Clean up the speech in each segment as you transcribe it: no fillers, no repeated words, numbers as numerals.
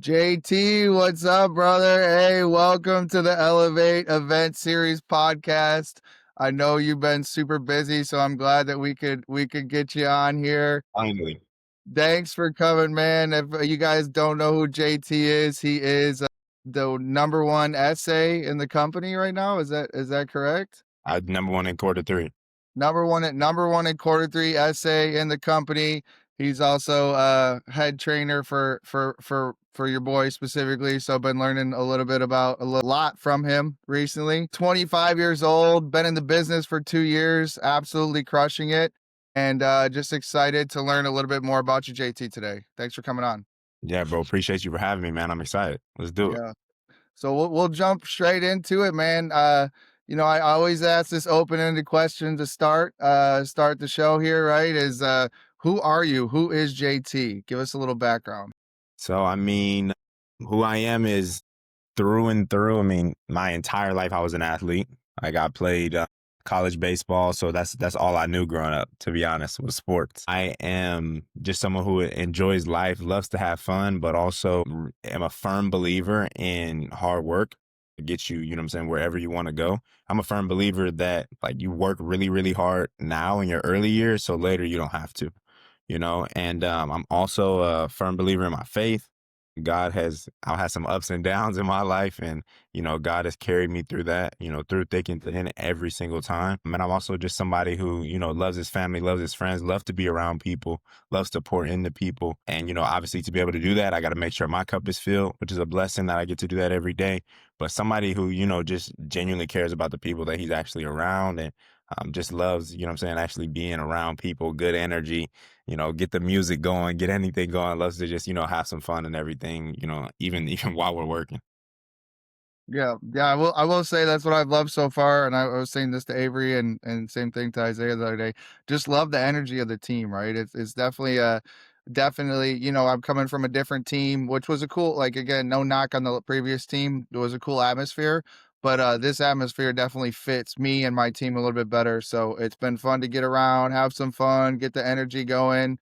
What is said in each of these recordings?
JT, what's up, brother? Hey, welcome to the Elev8 Event Series Podcast. I know you've been super busy, so I'm glad that we could get you on here. Finally. Thanks for coming, man. If you guys don't know who JT is, he is the number one essay in the company right now. Is that correct? Number one in quarter three. Number one in quarter three essay in the company. He's also head trainer for your boy specifically. So I've been learning a little bit about a lot from him recently. 25 years old, been in the business for 2 years, absolutely crushing it. And just excited to learn a little bit more about you, JT, today. Thanks for coming on. Yeah, bro. Appreciate you for having me, man. I'm excited. Let's do it. Yeah. So we'll jump straight into it, man. I always ask this open-ended question to start the show here, right? Is who are you? Who is JT? Give us a little background. So, who I am is through and through. My entire life I was an athlete. I got played college baseball, so that's all I knew growing up, to be honest, was sports. I am just someone who enjoys life, loves to have fun, but also am a firm believer in hard work to get you, you know what I'm saying, wherever you want to go. I'm a firm believer that like you work really, really hard now in your early years, so later you don't have to, and I'm also a firm believer in my faith. I've had some ups and downs in my life, and God has carried me through that, through thick and thin every single time. And I'm also just somebody who, loves his family, loves his friends, loves to be around people, loves to pour into people. And, obviously to be able to do that, I got to make sure my cup is filled, which is a blessing that I get to do that every day. But somebody who, just genuinely cares about the people that he's actually around, and just loves, actually being around people, good energy, get the music going, get anything going, loves to just, have some fun and everything, even while we're working. Yeah, I will say that's what I've loved so far, and I was saying this to Avery and same thing to Isaiah the other day. Just love the energy of the team, right? It's definitely, I'm coming from a different team, which was a cool, like, again, no knock on the previous team. It was a cool atmosphere, but this atmosphere definitely fits me and my team a little bit better. So it's been fun to get around, have some fun, get the energy going.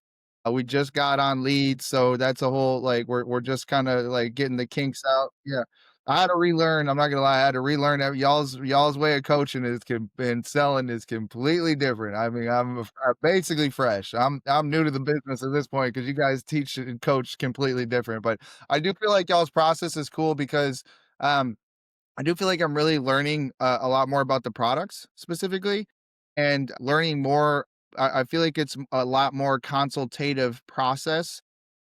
We just got on leads, so that's a whole, like, we're just kind of like getting the kinks out. Yeah. I had to relearn. I'm not gonna lie. I had to relearn that y'all's way of coaching and selling is completely different. I mean, I'm basically fresh. I'm new to the business at this point because you guys teach and coach completely different. But I do feel like y'all's process is cool because um, I do feel like I'm really learning a lot more about the products specifically, and learning more. I feel like it's a lot more consultative process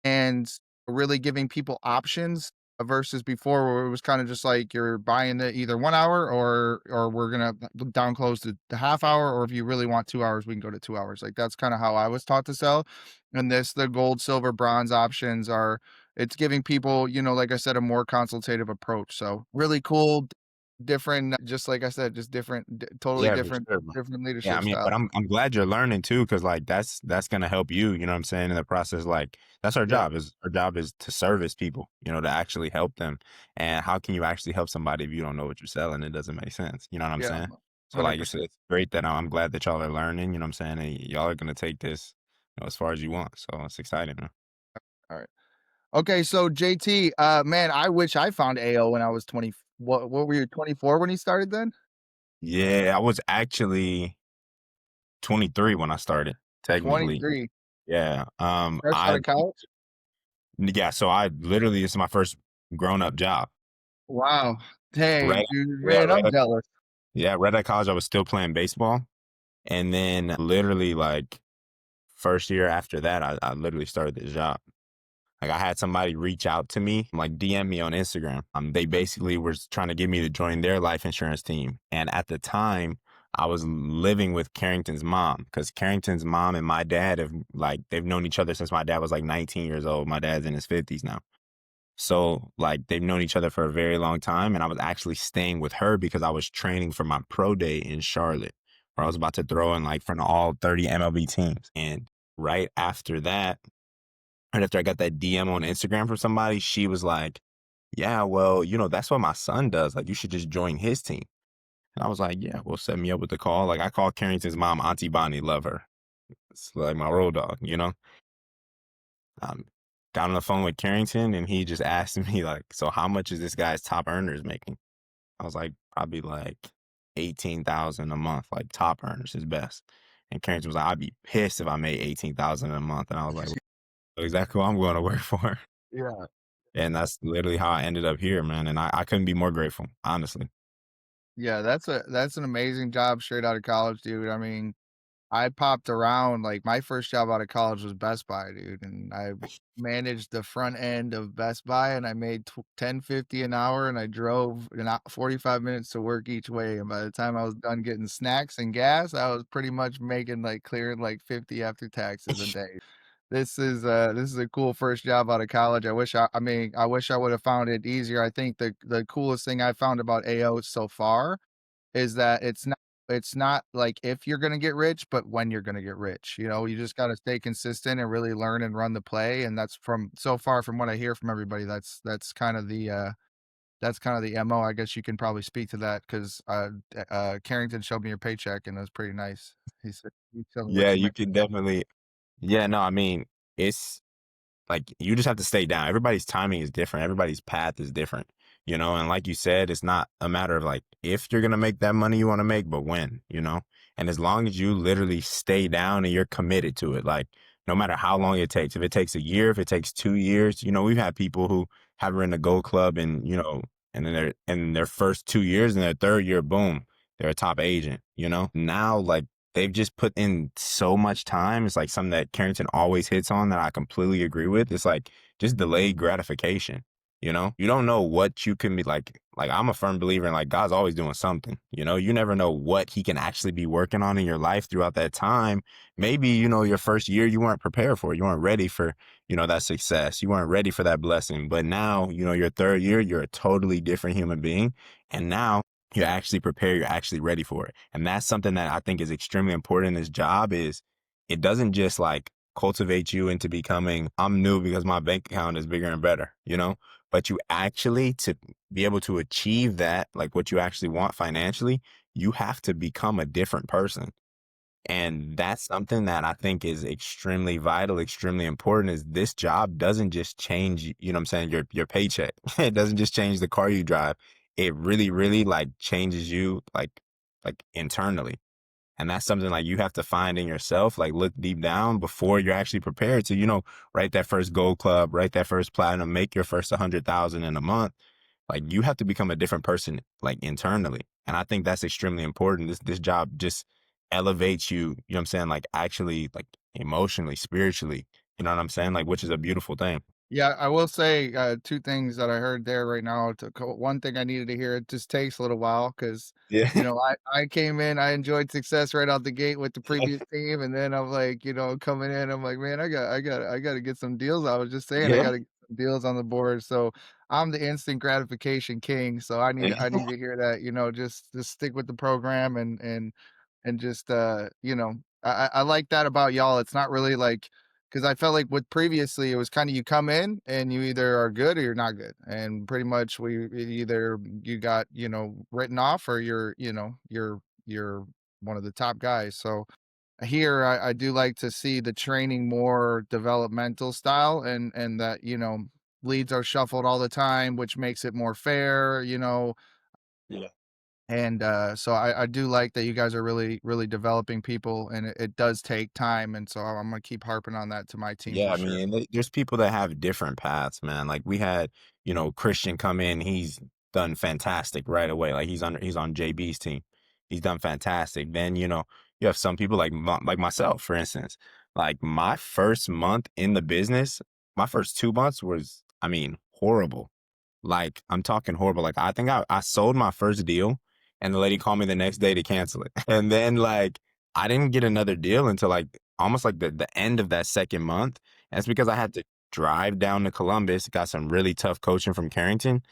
and really giving people options versus before where it was kind of just like you're buying the either 1 hour or we're gonna down close to the half hour, or if you really want 2 hours, we can go to 2 hours. Like that's kind of how I was taught to sell. And the gold, silver, bronze options are it's giving people, like I said, a more consultative approach. So really cool, different, just like I said, just different, totally Yeah, for different, sure, bro. different Yeah, leadership but style. I'm glad you're learning too, because like that's gonna help you, you know what I'm saying, in the process. Like that's our Yeah. job. Our job is to service people, to actually help them. And how can you actually help somebody if you don't know what you're selling? It doesn't make sense. You know what I'm Yeah. saying? So like it's 100%. it's great that I'm glad that y'all are learning, you know what I'm saying? And y'all are gonna take this, as far as you want. So it's exciting, man. All right. Okay, so JT, man, I wish I found AO when I was 20. What were you, 24 when he started then? Yeah, I was actually 23 when I started, technically. 23. Yeah. Fresh out of college? So I literally, this is my first grown up job. Wow. Dang, Right. dude, Yeah, man, I'm right. jealous. Yeah, right at college, I was still playing baseball. And then literally like first year after that, I literally started this job. Like I had somebody reach out to me, like DM me on Instagram. They basically were trying to get me to join their life insurance team. And at the time, I was living with Carrington's mom, because Carrington's mom and my dad they've known each other since my dad was like 19 years old. My dad's in his 50s now. So like they've known each other for a very long time. And I was actually staying with her because I was training for my pro day in Charlotte, where I was about to throw in like front of all 30 MLB teams. And right after that, right after I got that DM on Instagram from somebody, she was like, yeah, well, that's what my son does. Like, you should just join his team. And I was like, yeah, well, set me up with the call. Like, I called Carrington's mom, Auntie Bonnie, love her. It's like my road dog, Um, got on the phone with Carrington, and he just asked me like, "So how much is this guy's top earners making?" I was like, "Probably like 18,000 a month, like top earners, his best." And Carrington was like, "I'd be pissed if I made 18,000 a month." And I was like, "Well, exactly what I'm going to work for." Yeah. And that's literally how I ended up here, man. And I couldn't be more grateful, honestly. Yeah, that's an amazing job straight out of college, dude. I mean, I popped around, like, my first job out of college was Best Buy, dude, and I managed the front end of Best Buy, and I made 10.50 an hour, and I drove 45 minutes to work each way, and by the time I was done getting snacks and gas, I was pretty much making, like, clearing, like, 50 after taxes a day. This is a cool first job out of college. I mean, I wish I would've found it easier. I think the coolest thing I found about AO so far is that it's not like if you're gonna get rich, but when you're gonna get rich, you know? You just gotta stay consistent and really learn and run the play, and that's from so far from what I hear from everybody, that's kind of the MO. I guess you can probably speak to that 'cause, Carrington showed me your paycheck, and it was pretty nice. He said he told me Yeah, what you you make. could definitely. Yeah, no, I mean, it's like, you just have to stay down. Everybody's timing is different. Everybody's path is different, and like you said, it's not a matter of like if you're gonna make that money you want to make, but when. And as long as you literally stay down and you're committed to it, like no matter how long it takes, if it takes a year, if it takes 2 years, we've had people who have in a gold club and then they're in their first 2 years and their third year, boom, they're a top agent. Now, like, they've just put in so much time. It's like something that Carrington always hits on that I completely agree with. It's like just delayed gratification. You don't know what you can be like. Like, I'm a firm believer in like God's always doing something. You never know what he can actually be working on in your life throughout that time. Maybe, your first year you weren't prepared for it. You weren't ready for, that success. You weren't ready for that blessing. But now, your third year, you're a totally different human being. And now you're actually prepared, you're actually ready for it. And that's something that I think is extremely important in this job is it doesn't just like cultivate you into becoming, I'm new because my bank account is bigger and better. But you actually, to be able to achieve that, like what you actually want financially, you have to become a different person. And that's something that I think is extremely vital, extremely important is this job doesn't just change, what I'm saying, your paycheck. It doesn't just change the car you drive. It really, really like changes you like internally. And that's something like you have to find in yourself, like look deep down before you're actually prepared to, write that first gold club, write that first platinum, make your first 100,000 in a month. Like you have to become a different person, like internally. And I think that's extremely important. This job just elevates you, what I'm saying, like actually like emotionally, spiritually, you know what I'm saying? Like, which is a beautiful thing. Yeah, I will say, 2 things that I heard there right now. One thing I needed to hear, it just takes a little while because, Yeah. I came in, I enjoyed success right out the gate with the previous team, and then I'm like, coming in, I'm like, "Man, I gotta get some deals." I was just saying, I Yeah. gotta get some deals on the board, so I'm the instant gratification king, so I need to hear that, just stick with the program and just, I like that about y'all. It's not really like 'cause I felt like with previously, it was kinda you come in and you either are good or you're not good, and pretty much either you got, written off or you're one of the top guys, so here, I do like to see the training more developmental style and that, leads are shuffled all the time, which makes it more fair, Yeah. and, so I do like that you guys are really, really developing people, and it does take time, and so I'm gonna keep harping on that to my team Yeah, for I sure. mean, there's people that have different paths, man. Like we had, Christian come in, he's done fantastic right away. Like he's on JB's team. He's done fantastic. Then, you have some people like myself, for instance. Like my first month in the business, my first 2 months was, I mean, horrible. Like, I'm talking horrible. Like, I think I sold my first deal and the lady called me the next day to cancel it. And then, like, I didn't get another deal until like almost like the end of that second month. And it's because I had to drive down to Columbus, got some really tough coaching from Carrington,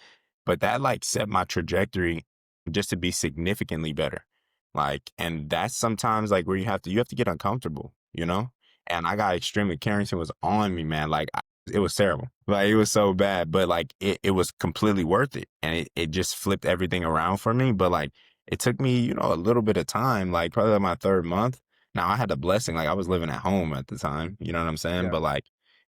but that like set my trajectory just to be significantly better. Like, and that's sometimes like where you have to get uncomfortable. And I got extremely Carrington was on me, man. Like it was terrible. Like it was so bad, but like it was completely worth it. And it just flipped everything around for me. But like it took me, a little bit of time, like probably like my third month. Now I had the blessing, like I was living at home at the time, you know what I'm saying? Yeah. But like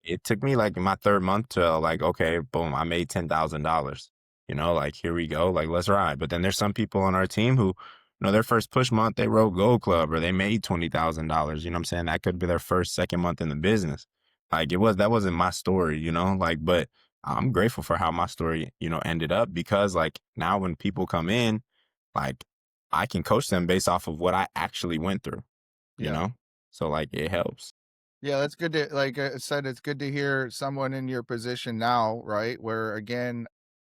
it took me like my third month to like, okay, boom, I made $10,000. Like here we go, like let's ride. But then there's some people on our team who, their first push month they wrote Gold Club or they made $20,000. You know what I'm saying? That could be their first, second month in the business. Like that wasn't my story, like, but I'm grateful for how my story, ended up because like now when people come in, like I can coach them based off of what I actually went through, you Yeah. know? So like it helps. Yeah, that's good to like I said, it's good to hear someone in your position now, right? Where again,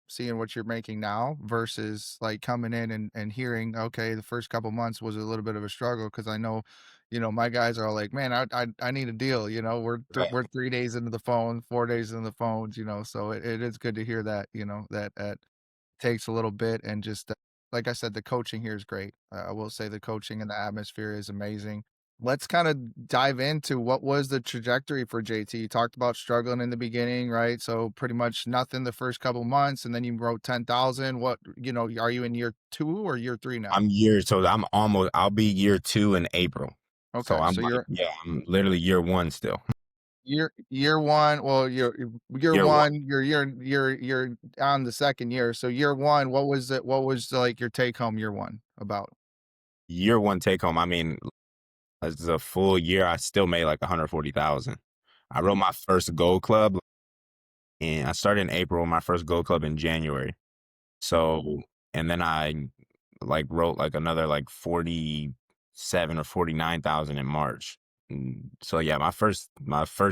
seeing what you're making now versus like coming in and hearing, okay, the first couple months was a little bit of a struggle because I know, my guys are all like, man, I need a deal. We're Right. 3 days into the phone, 4 days in the phones, so it is good to hear that, that takes a little bit and just like I said, the coaching here is great. I will say the coaching and the atmosphere is amazing. Let's kind of dive into what was the trajectory for JT. You talked about struggling in the beginning, right? So pretty much nothing the first couple months, and then you wrote 10,000. Are you in year 2 or year 3 now? I'll be year 2 in April. So Okay, I'm so like, yeah, I'm literally year 1 still. year 1. Well, year Year 1. 1. You're on the second year. So year 1, what was it? What was like your take home year 1 about? Year 1 take home. I mean, as a full year, I still made like 140,000. I wrote my first Gold Club and I started in April, my first Gold Club in January. So, and then I like wrote like another like 47 or 49,000 in March. So yeah, my first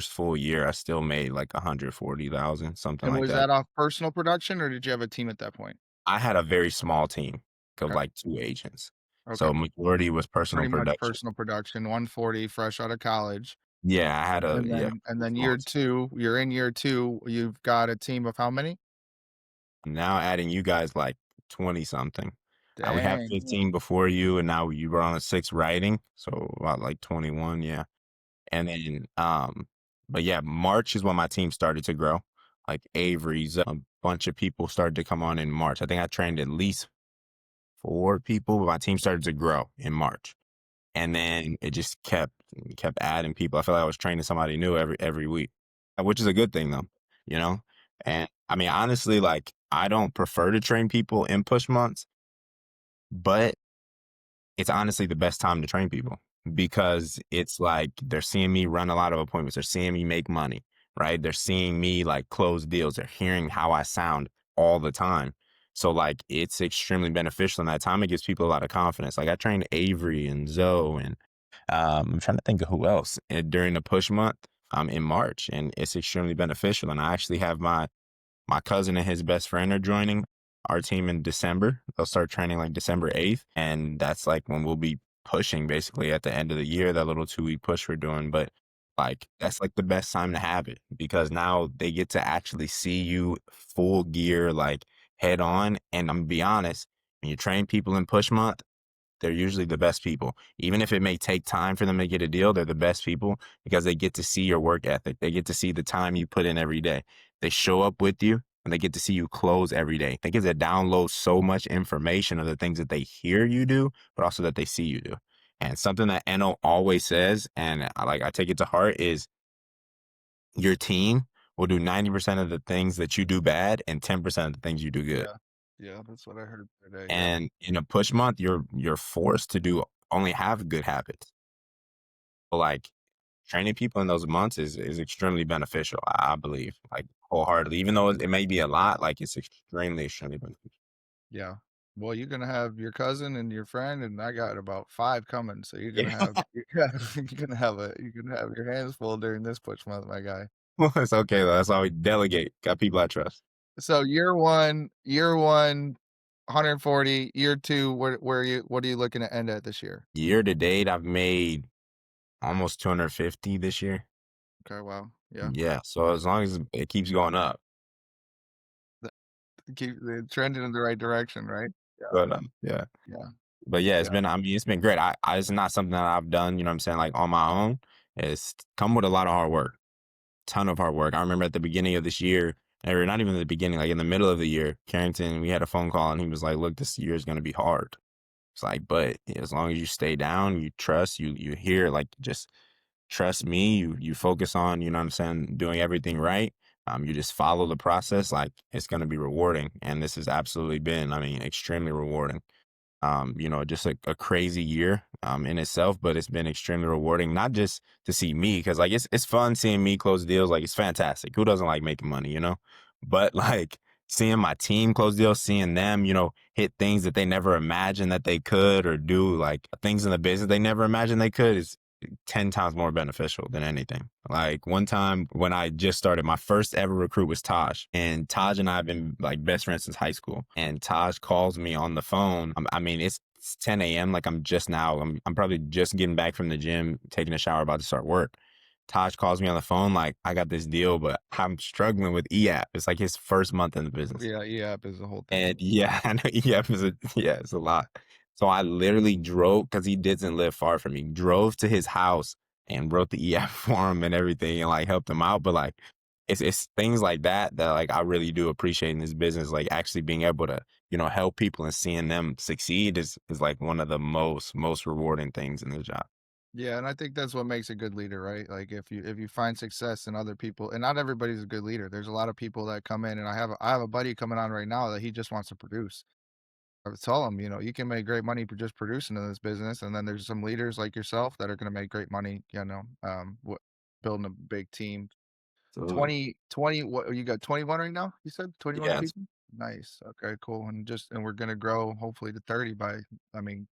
full year, I still made like 140,000, something And like was that. that off personal production or did you have a team at that point? I had a very small team of Okay. like 2 agents. Okay. So majority was personal Pretty much production. personal production, 140 fresh out of college. Yeah, I had a And yeah, then small year team. 2, you're in year 2, you've got a team of how many? Now adding you guys like 20 something. We have Dang. 15 before you, and now you were on a 6 writing, so about like 21, yeah. And then, but yeah, March is when my team started to grow. Like Avery's, a bunch of people started to come on in March. I think I trained at least 4 people, but my team started to grow in March. And then it just kept adding people. I feel like I was training somebody new every week, which is a good thing though, you know? And I mean, honestly, like I don't prefer to train people in push months, but it's honestly the best time to train people because it's like they're seeing me run a lot of appointments. They're seeing me make money, right? They're seeing me like close deals. They're hearing how I sound all the time. So like it's extremely beneficial in that time. It gives people a lot of confidence. Like I trained Avery and Zoe and I'm trying to think of who else during the push month in March, and it's extremely beneficial. And I actually have my cousin and his best friend are joining our team in December. They'll start training like December 8th. And that's like when we'll be pushing basically at the end of the year, that little 2-week push we're doing. But like that's like the best time to have it because now they get to actually see you full gear, like head on. And I'm gonna be honest, when you train people in push month, they're usually the best people. Even if it may take time for them to get a deal, they're the best people because they get to see your work ethic. They get to see the time you put in every day. They show up with you and they get to see you close every day. They get to download so much information of the things that they hear you do, but also that they see you do. And something that Eno always says, and I take it to heart, is your team will do 90% of the things that you do bad and 10% of the things you do good. Yeah. Yeah, that's what I heard today, yeah. And in a push month, you're forced to do only have good habits. But like training people in those months is extremely beneficial, I believe, like wholeheartedly. Even though it may be a lot, like it's extremely beneficial. Yeah. Well, you're gonna have your cousin and your friend, and I got about 5 coming, so you're gonna Yeah. have you're gonna have your hands full during this push month, my guy. Well, it's okay though. That's why we delegate. Got people I trust. So year 1, 140, year 2, what are you looking to end at this year? Year to date, I've made almost 250 this year. Okay, wow. Yeah. Yeah. So as long as it keeps going up, Th Keep trending in the right direction, right? Yeah, going up. Yeah. yeah, But yeah, yeah, I mean, it's been great. It's not something that I've done, you know what I'm saying, like on my own. It's come with a lot of hard work, ton of hard work. I remember at the beginning of this year, or not even the beginning, like in the middle of the year, Carrington, we had a phone call and he was like, look, this year is going to be hard. It's like, but as long as you stay down, you trust, you hear, like just trust me, you focus on, you know what I'm saying, doing everything right. You just follow the process, like it's gonna be rewarding. And this has absolutely been, I mean, extremely rewarding. Just a crazy year in itself, but it's been extremely rewarding, not just to see me, because like it's fun seeing me close deals, like it's fantastic. Who doesn't like making money, you know? But like seeing my team close deals, seeing them, hit things that they never imagined that they could, or do like things in the business they never imagined they could, is 10 times more beneficial than anything. Like one time when I just started, my first ever recruit was Taj. And Taj and I have been like best friends since high school. And Taj calls me on the phone. I mean, it's 10 a.m. Like I'm probably just getting back from the gym, taking a shower, about to start work. Taj calls me on the phone, like, I got this deal, but I'm struggling with EAP. It's like his first month in the business. Yeah, EAP is the whole thing. And yeah, I know EF it's a lot. So I literally drove, because he doesn't live far from me, drove to his house and wrote the EF for him and everything, and like helped him out. But like it's things like that that like I really do appreciate in this business. Like actually being able to, help people and seeing them succeed is like one of the most rewarding things in this job. Yeah, and I think that's what makes a good leader, right? Like if you find success in other people, and not everybody's a good leader. There's a lot of people that come in, and I have a buddy coming on right now that he just wants to produce. I would tell him, you can make great money for just producing in this business, and then there's some leaders like yourself that are going to make great money, building a big team. Absolutely. 20, what you got 21 right now? You said 21 Yes. people? Nice. Okay, cool. And we're going to grow hopefully to 30 I mean,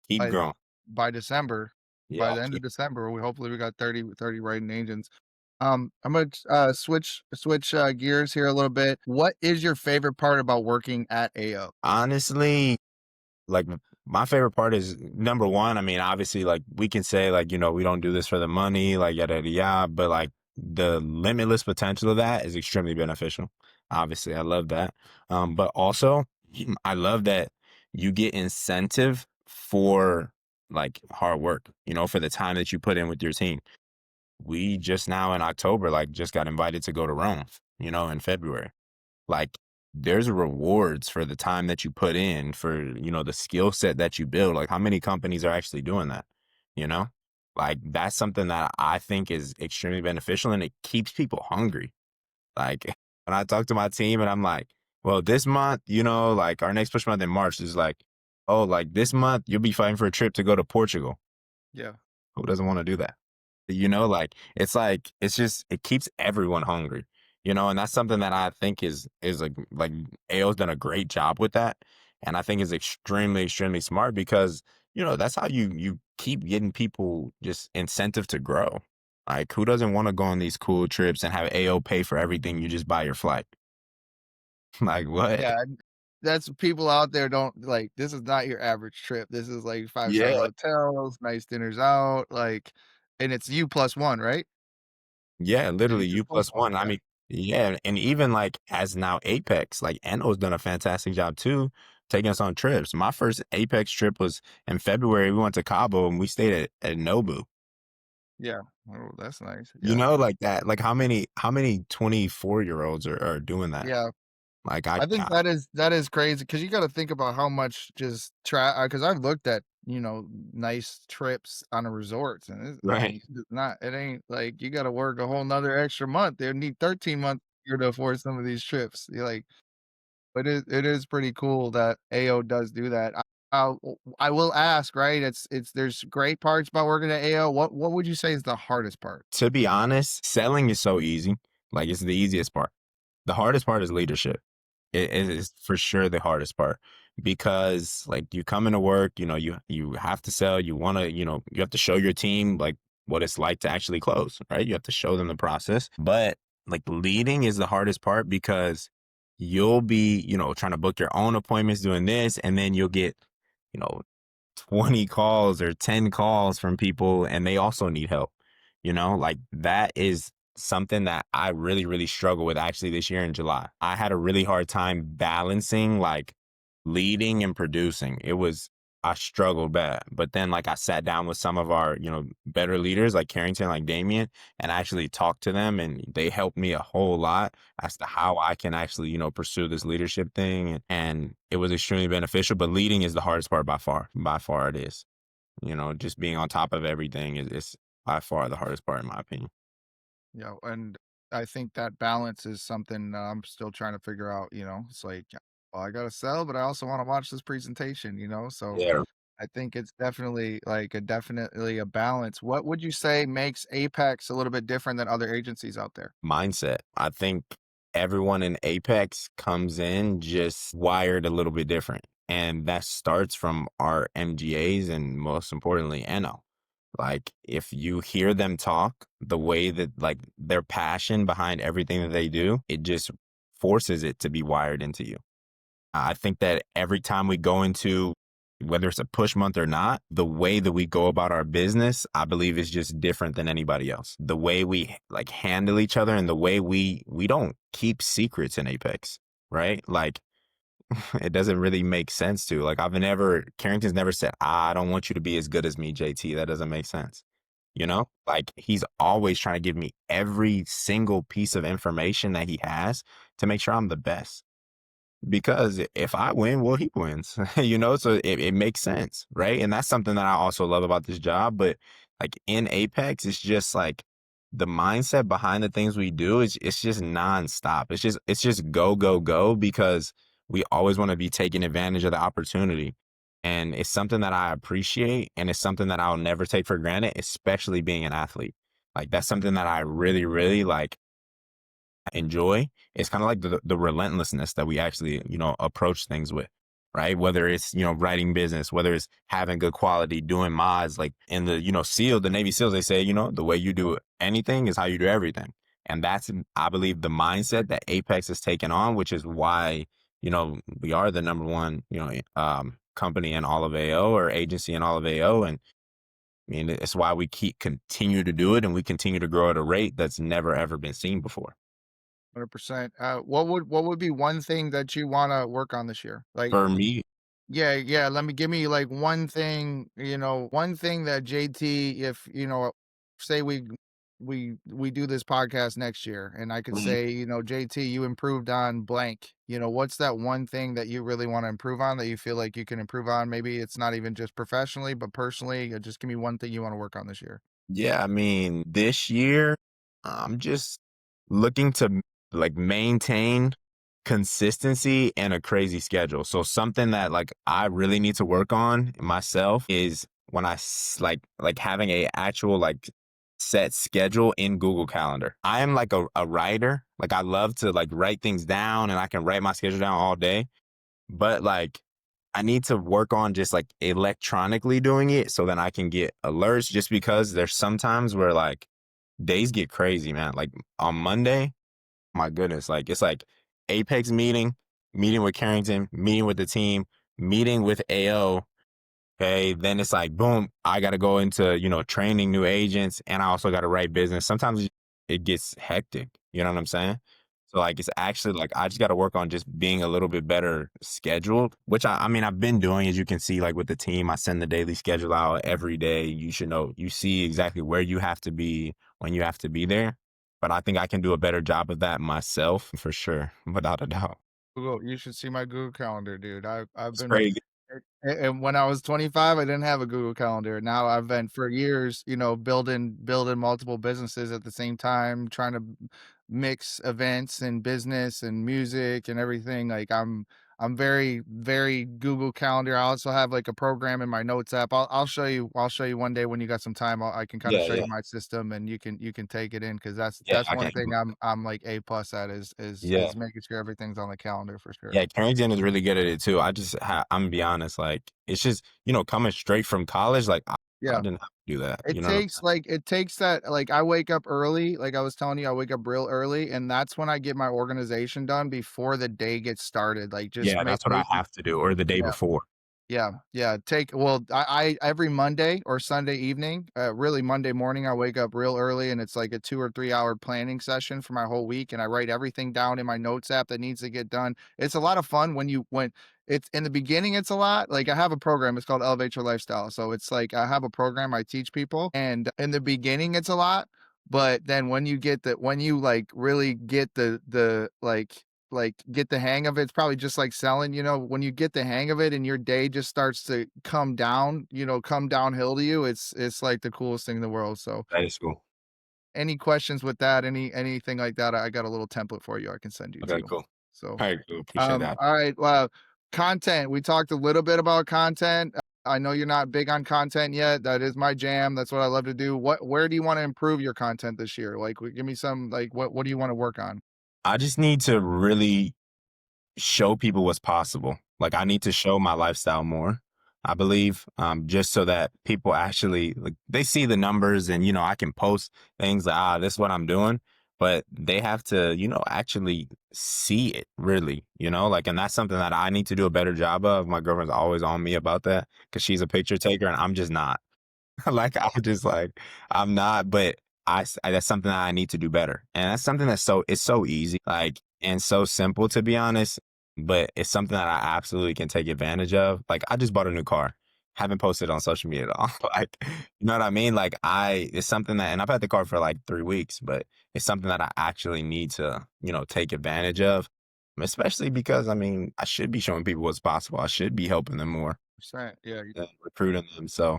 Keep by growing. by December, by Yeah. the end of December, we hopefully we got 30 writing agents. I'm gonna switch gears here a little bit. What is your favorite part about working at AO? Honestly, like my favorite part is number one. I mean, obviously, like we can say, like, we don't do this for the money, like yada yada yada, but like the limitless potential of that is extremely beneficial. Obviously, I love that. But also, I love that you get incentive for like hard work, for the time that you put in with your team. We just now in October, like, just got invited to go to Rome, in February. Like, there's rewards for the time that you put in, for, the skill set that you build. Like, how many companies are actually doing that? You know? Like, that's something that I think is extremely beneficial, and it keeps people hungry. Like, when I talk to my team and I'm like, well, this month, like our next push month in March is like, oh, like this month you'll be fighting for a trip to go to Portugal. Yeah. Who doesn't want to do that? Like it's just it keeps everyone hungry, and that's something that I think is like AO's done a great job with that. And I think is extremely, extremely smart, because, that's how you keep getting people just incentive to grow. Like, who doesn't want to go on these cool trips and have AO pay for everything, you just buy your flight? Like, what? Yeah, and that's people out there don't like, this is not your average trip. This is like five-star Yeah. hotels, nice dinners out, like, and it's you plus 1, right? Yeah, Yeah, you literally just you plus plus 1, one. I yeah. mean, yeah, and even like as now Apex, like Enno's done a fantastic job too, taking us on trips. My first Apex trip was in February. We went to Cabo and we stayed at Nobu. Yeah. Oh, that's nice. Yeah. Like that. Like how many 24-year-olds are doing that? Yeah. Like I think that is crazy because you gotta think about how much just because I've looked at, nice trips on a resorts, and right. it's not it ain't like you gotta work a whole 'nother extra month. They need 13 months here to afford some of these trips. You're like, but it is pretty cool that AO does do that. I will ask, right? It's there's great parts about working at AO. What would you say is the hardest part? To be honest, selling is so easy. Like, it's the easiest part. The hardest part is leadership. It is for sure the hardest part, because like you come into work, you have to sell, you want to, you have to show your team like what it's like to actually close, right? You have to show them the process. But like leading is the hardest part, because you'll be, trying to book your own appointments doing this, and then you'll get, you know, 20 calls or 10 calls from people, and they also need help. Like that is something that I really, really struggle with actually this year in July. I had a really hard time balancing like leading and producing. I struggled bad. But then like I sat down with some of our, better leaders like Carrington, like Damien, and actually talked to them, and they helped me a whole lot as to how I can actually, pursue this leadership thing. And it was extremely beneficial. But leading is the hardest part by far. By far it is. Just being on top of everything is by far the hardest part in my opinion. And I think that balance is something I'm still trying to figure out. It's like, well, I gotta sell, but I also want to watch this presentation. So Yeah. I think it's definitely like definitely a balance. What would you say makes Apex a little bit different than other agencies out there? Mindset. I think everyone in Apex comes in just wired a little bit different. And that starts from our MGAs and most importantly, NO. Like if you hear them talk, the way that like their passion behind everything that they do, it just forces it to be wired into you. I think that every time we go into whether it's a push month or not, the way that we go about our business, I believe is just different than anybody else. The way we like handle each other and the way we don't keep secrets in Apex, right? Like it doesn't really make sense to. Like Carrington's never said, I don't want you to be as good as me, JT. That doesn't make sense. You know, like he's always trying to give me every single piece of information that he has to make sure I'm the best. Because if I win, well, he wins, so it makes sense, right? And that's something that I also love about this job. But like in Apex, it's just like the mindset behind the things we do is it's just nonstop. It's just go, go, go because we always want to be taking advantage of the opportunity. And it's something that I appreciate and it's something that I'll never take for granted, especially being an athlete. Like that's something that I really, really like enjoy. It's kind of like the relentlessness that we actually, approach things with, right? Whether it's, writing business, whether it's having good quality, doing mods, like in the, the Navy SEALs, they say, the way you do anything is how you do everything. And that's, I believe, the mindset that Apex has taken on, which is why, we are the number one, company in all of AO or agency in all of AO. And I mean, it's why we continue to do it and we continue to grow at a rate that's never, ever been seen before. 100%. What would be one thing that you want to work on this year? Like, For me, yeah, yeah. Give me like one thing that JT, if say we do this podcast next year, and I could say, JT, you improved on blank. What's that one thing that you really want to improve on that you feel like you can improve on? Maybe it's not even just professionally, but personally. Just give me one thing you want to work on this year. yeah, I mean, this year, I'm just looking to like maintain consistency and a crazy schedule. So something that like I really need to work on myself is when like having a actual like set schedule in Google Calendar. I am like a writer. Like I love to like write things down and I can write my schedule down all day. But like I need to work on just like electronically doing it so then I can get alerts just because there's sometimes where like days get crazy, man. Like on Monday, my goodness, like it's like Apex meeting with Carrington, meeting with the team, meeting with AO. Okay, then it's like boom, I got to go into, training new agents and I also got to write business. Sometimes it gets hectic, you know what I'm saying? So like it's actually like I just got to work on just being a little bit better scheduled, which I mean I've been doing as you can see like with the team. I send the daily schedule out every day. You should know, you see exactly where you have to be when you have to be there. But I think I can do a better job of that myself for sure, without a doubt. Google, you should see my Google Calendar, dude. I've It's been crazy. and when I was 25, I didn't have a Google Calendar. Now I've been for years, building multiple businesses at the same time, trying to mix events and business and music and everything. Like I'm very, very Google Calendar. I also have like a program in my notes app. I'll show you one day when you got some time. I can kind of Yeah, show yeah, you my system and you can take it in because that's yeah. that's I one can't. thing I'm like A plus at is Yeah. is making sure everything's on the calendar for sure. Yeah, Carrington is really good at it too. I'm gonna be honest, like it's just coming straight from college. Like I Yeah. didn't have to do that. It takes that like, I wake up early, like I was telling you, I wake up real early, and that's when I get my organization done before the day gets started, like, just Yeah, that's what I making. have to do, or the day Yeah. before. Yeah, yeah, I every Monday or Sunday evening, really Monday morning, I wake up real early and it's like a 2 or 3 hour planning session for my whole week, and I write everything down in my notes app that needs to get done. It's a lot of fun when it's in the beginning, it's a lot. Like, I have a program, it's called Elevate Your Lifestyle. So it's like I have a program I teach people, and in the beginning, it's a lot, but then when you like really get the like like get the hang of it, it's probably just like selling, when you get the hang of it and your day just starts to come down, come downhill to you, it's like the coolest thing in the world. So That is cool. any questions with that, anything like that, I got a little template for you I can send you Okay, too. cool. So, All right, cool. Appreciate that. all right, well, content. We talked a little bit about content. I know you're not big on content yet. That is my jam. That's what I love to do. Where do you want to improve your content this year? Like, give me some, like, what do you want to work on? I just need to really show people what's possible. Like I need to show my lifestyle more. I believe, just so that people actually like they see the numbers, and I can post things like, this is what I'm doing, but they have to, actually see it really, like, and that's something that I need to do a better job of. My girlfriend's always on me about that because she's a picture taker and I'm just not. Like, I just like I'm not, but that's something that I need to do better. And that's something that's it's so easy, like, and so simple to be honest, but it's something that I absolutely can take advantage of. Like, I just bought a new car. Haven't posted on social media at all. Like, you know what I mean? Like, it's something that, and I've had the car for like 3 weeks, but it's something that I actually need to, take advantage of. Especially because, I mean, I should be showing people what's possible. I should be helping them more Percent. Yeah, than recruiting them. So,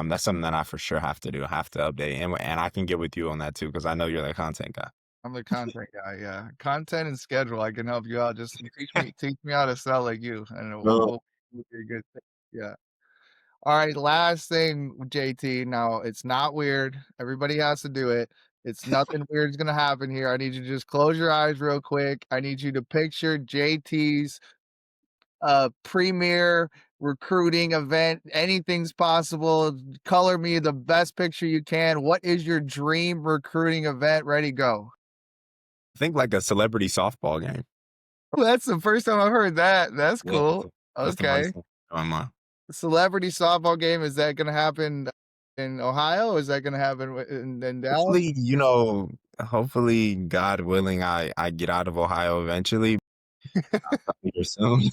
that's something that I for sure have to do. I have to update, and I can get with you on that too because I know you're the content guy. I'm the content guy. Yeah, content and schedule. I can help you out. Just teach me how to sell like you, and Well, we'll be a good thing. Yeah. All right, last thing, JT. Now, it's not weird. Everybody has to do it. It's nothing weird is gonna happen here. I need you to just close your eyes real quick. I need you to picture JT's premier recruiting event. Anything's possible. Color me the best picture you can. What is your dream recruiting event? Ready, go. think like a celebrity softball game. Well, that's the first time I've heard that. That's Yeah, cool. that's the Okay. first thing on my Celebrity softball game, is that gonna happen in Ohio? Or is that gonna happen in Dallas? hopefully, hopefully, God willing, I get out of Ohio eventually, here soon.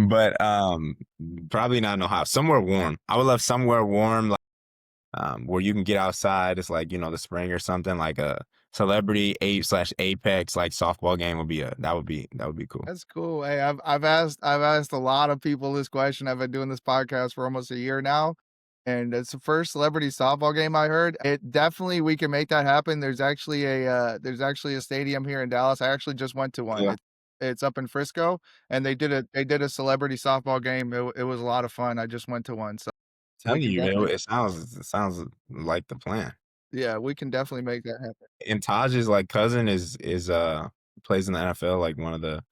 But, probably not in Ohio, somewhere warm. I would love somewhere warm, like, where you can get outside. It's like, the spring or something, like a celebrity Apex, like, softball game would be that would be cool. That's cool. Hey, I've asked a lot of people this question. I've been doing this podcast for almost a year now, and it's the first celebrity softball game I heard. It definitely we can make that happen. There's actually a stadium here in Dallas. I actually just went to one. Yeah. It's up in Frisco, and they did a celebrity softball game. It was a lot of fun. I just went to one, so we Telling can you, definitely it sounds like the plan. yeah, we can definitely make that happen. And Taj's, like, cousin is plays in the NFL, like, one of the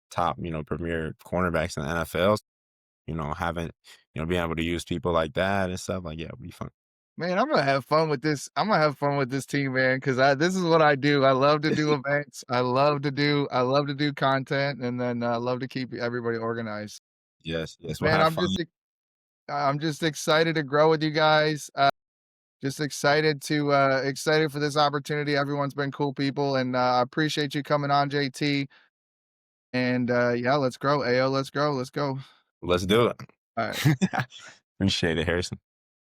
top, premier cornerbacks in the NFL. Having, being able to use people like that and stuff, like, yeah, it'd be fun. Man, I'm gonna have fun with this. I'm gonna have fun with this team, man, because this is what I do. I love to do events. I love to do content, and then I love to keep everybody organized. Yes, yes, we'll Man, have I'm fun. just I'm just excited to grow with you guys. Just excited for this opportunity. Everyone's been cool people, and I appreciate you coming on, JT. And yeah, let's grow. Ayo, let's grow. Let's go. Let's do All right. it. Appreciate it, Harrison.